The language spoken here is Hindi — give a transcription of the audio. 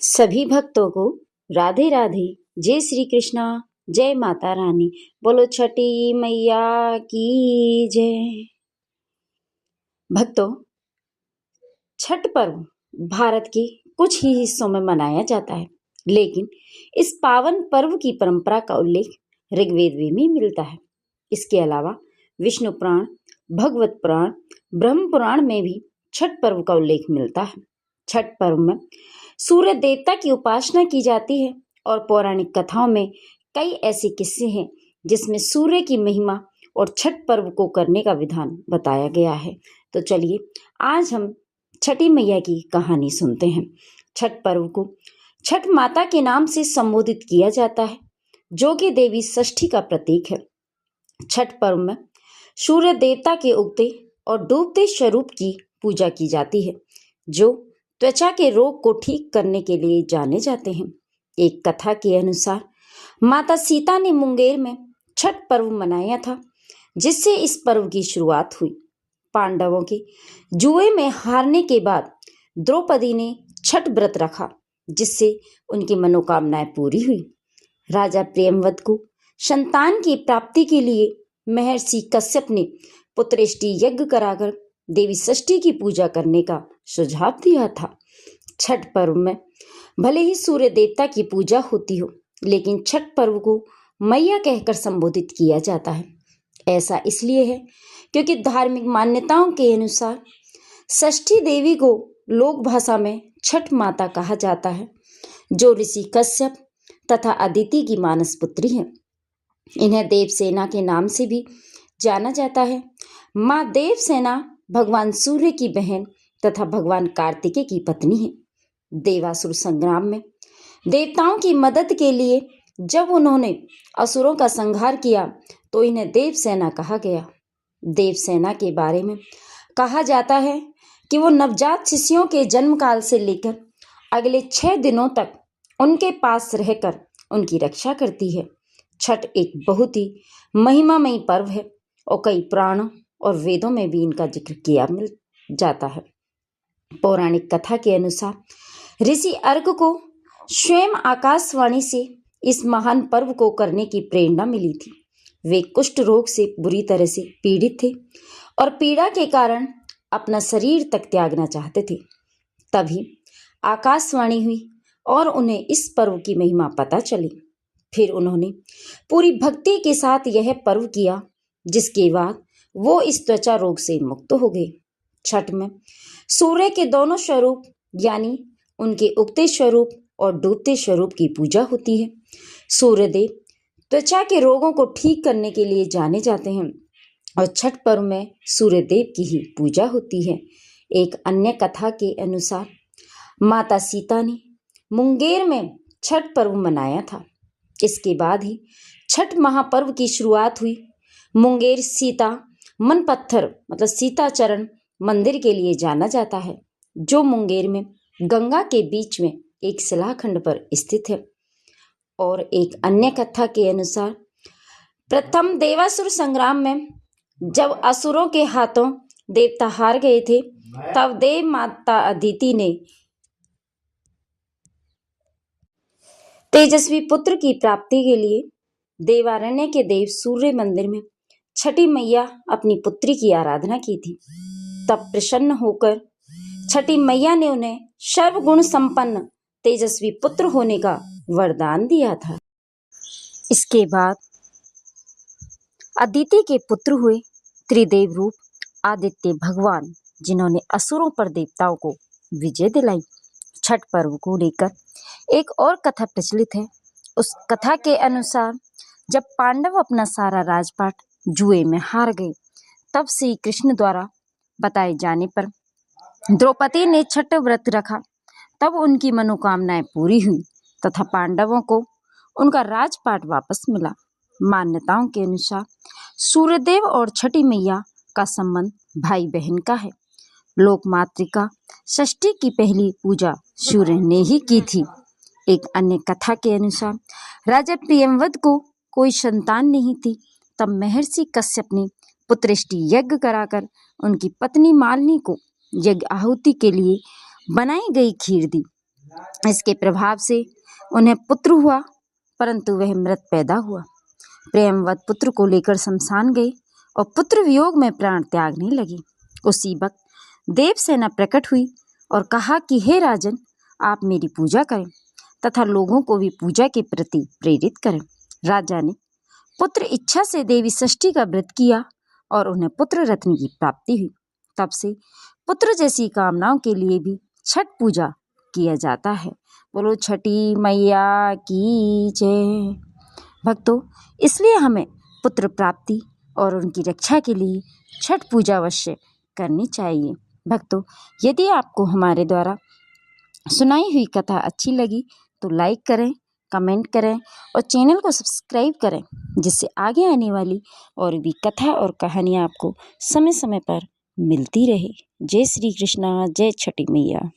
सभी भक्तों को राधे राधे। जय श्री कृष्णा, जय माता रानी। बोलो छठी मैया की जय। भक्तों, छठ पर्व भारत के कुछ ही हिस्सों में मनाया जाता है, लेकिन इस पावन पर्व की परंपरा का उल्लेख ऋग्वेद में मिलता है। इसके अलावा विष्णु पुराण, भगवत पुराण, ब्रह्म पुराण में भी छठ पर्व का उल्लेख मिलता है। छठ पर्व में सूर्य देवता की उपासना की जाती है और पौराणिक कथाओं में कई ऐसे किस्से हैं जिसमें सूर्य की महिमा और छठ पर्व को करने का विधान बताया गया है। तो चलिए आज हम छठी मैया की कहानी सुनते हैं। छठ पर्व को छठ माता के नाम से संबोधित किया जाता है, जो कि देवी षष्ठी का प्रतीक है। छठ पर्व में सूर्य देवता के उगते और डूबते स्वरूप की पूजा की जाती है, जो त्वचा के रोग को ठीक करने के लिए जाने जाते हैं। एक कथा के अनुसार माता सीता ने मुंगेर में छठ पर्व मनाया था, जिससे इस पर्व की शुरुआत हुई। पांडवों के जुए में हारने के बाद द्रौपदी ने छठ व्रत रखा, जिससे उनकी मनोकामनाएं पूरी हुई। राजा प्रियव्रत को संतान की प्राप्ति के लिए महर्षि कश्यप ने पुत्रेष्टि यज्ञ कराकर देवी षष्ठी की पूजा करने का सुझाव दिया था। छठ पर्व में भले ही सूर्य देवता की पूजा होती हो, लेकिन छठ पर्व को मैया कहकर संबोधित किया जाता है। ऐसा इसलिए है क्योंकि धार्मिक मान्यताओं के अनुसार षष्ठी देवी को लोक भाषा में छठ माता कहा जाता है, जो ऋषि कश्यप तथा अदिति की मानस पुत्री है। इन्हें देवसेना के नाम से भी जाना जाता है। माँ देवसेना भगवान सूर्य की बहन तथा भगवान कार्तिकेय की पत्नी है। देवासुर संग्राम में देवताओं की मदद के लिए जब उन्होंने असुरों का संहार किया, तो इन्हें देवसेना कहा गया। देवसेना के बारे में कहा जाता है कि वो नवजात शिशुओं के जन्म काल से लेकर अगले 6 दिनों तक उनके पास रहकर उनकी रक्षा करती है। छठ एक बहुत ही महिमामयी पर्व है और कई पुराणों और वेदों में भी इनका जिक्र किया मिल जाता है। पौराणिक कथा के अनुसार ऋषि अर्क को स्वयं आकाशवाणी से इस महान पर्व को करने की प्रेरणा मिली थी। वे कुष्ठ रोग से बुरी तरह से पीड़ित थे और पीड़ा के कारण अपना शरीर तक त्यागना चाहते थे। तभी आकाशवाणी हुई और उन्हें इस पर्व की महिमा पता चली। फिर उन्होंने पूरी भक्ति के साथ यह पर्व किया, जिसके बाद वो इस त्वचा रोग से मुक्त हो गए। छठ में सूर्य के दोनों स्वरूप यानी उनके उगते स्वरूप और डूबते स्वरूप की पूजा होती है। सूर्यदेव त्वचा के रोगों को ठीक करने के लिए जाने जाते हैं और छठ पर्व में सूर्यदेव की ही पूजा होती है। एक अन्य कथा के अनुसार माता सीता ने मुंगेर में छठ पर्व मनाया था। इसके बाद ही छठ महापर्व की शुरुआत हुई। मुंगेर सीता मन पत्थर मतलब सीताचरण मंदिर के लिए जाना जाता है, जो मुंगेर में गंगा के बीच में एक शिलाखंड पर स्थित है। और एक अन्य कथा के अनुसार प्रथम देवासुर संग्राम में जब असुरों के हाथों देवता हार गए थे, तब देव माता अदिति ने तेजस्वी पुत्र की प्राप्ति के लिए देवारण्य के देव सूर्य मंदिर में छठी मैया अपनी पुत्री की आराधना की थी। तब प्रसन्न होकर छठी मैया ने उन्हें सर्वगुण संपन्न तेजस्वी पुत्र होने का वरदान दिया था। इसके बाद अदिति के पुत्र हुए त्रिदेव रूप आदित्य भगवान, जिन्होंने असुरों पर देवताओं को विजय दिलाई। छठ पर्व को लेकर एक और कथा प्रचलित है। उस कथा के अनुसार जब पांडव अपना सारा राजपाट जुए में हार गए, तब श्री कृष्ण द्वारा बताए जाने पर द्रौपदी ने छठ व्रत रखा। तब उनकी मनोकामनाएं पूरी हुई तथा पांडवों को उनका राजपाट वापस मिला। मान्यताओं के अनुसार सूर्यदेव और छठी मैया का संबंध भाई बहन का है। लोक मातृका षष्ठी की पहली पूजा सूर्य ने ही की थी। एक अन्य कथा के अनुसार राजा प्रियव्रत को कोई संतान नहीं थी, तब महर्षि कश्यप ने पुत्रेष्टि यज्ञ कराकर उनकी पत्नी मालिनी को यज्ञ आहुति के लिए बनाई गई खीर दी। इसके प्रभाव से उन्हें पुत्र हुआ, परंतु वह मृत पैदा हुआ। प्रेमवत पुत्र को लेकर शमशान गए और पुत्र वियोग में प्राण त्यागने लगी। उसी वक्त देवसेना प्रकट हुई और कहा कि हे राजन, आप मेरी पूजा करें तथा लोगों को भी पूजा के प्रति प्रेरित करें। राजा ने पुत्र इच्छा से देवी षष्ठी का व्रत किया और उन्हें पुत्र रत्न की प्राप्ति हुई। तब से पुत्र जैसी कामनाओं के लिए भी छठ पूजा किया जाता है। बोलो छठी मैया की जय। भक्तों, इसलिए हमें पुत्र प्राप्ति और उनकी रक्षा के लिए छठ पूजा अवश्य करनी चाहिए। भक्तों, यदि आपको हमारे द्वारा सुनाई हुई कथा अच्छी लगी तो लाइक करें, कमेंट करें और चैनल को सब्सक्राइब करें, जिससे आगे आने वाली और भी कथा और कहानियाँ आपको समय समय पर मिलती रहे। जय श्री कृष्णा, जय छठी मैया।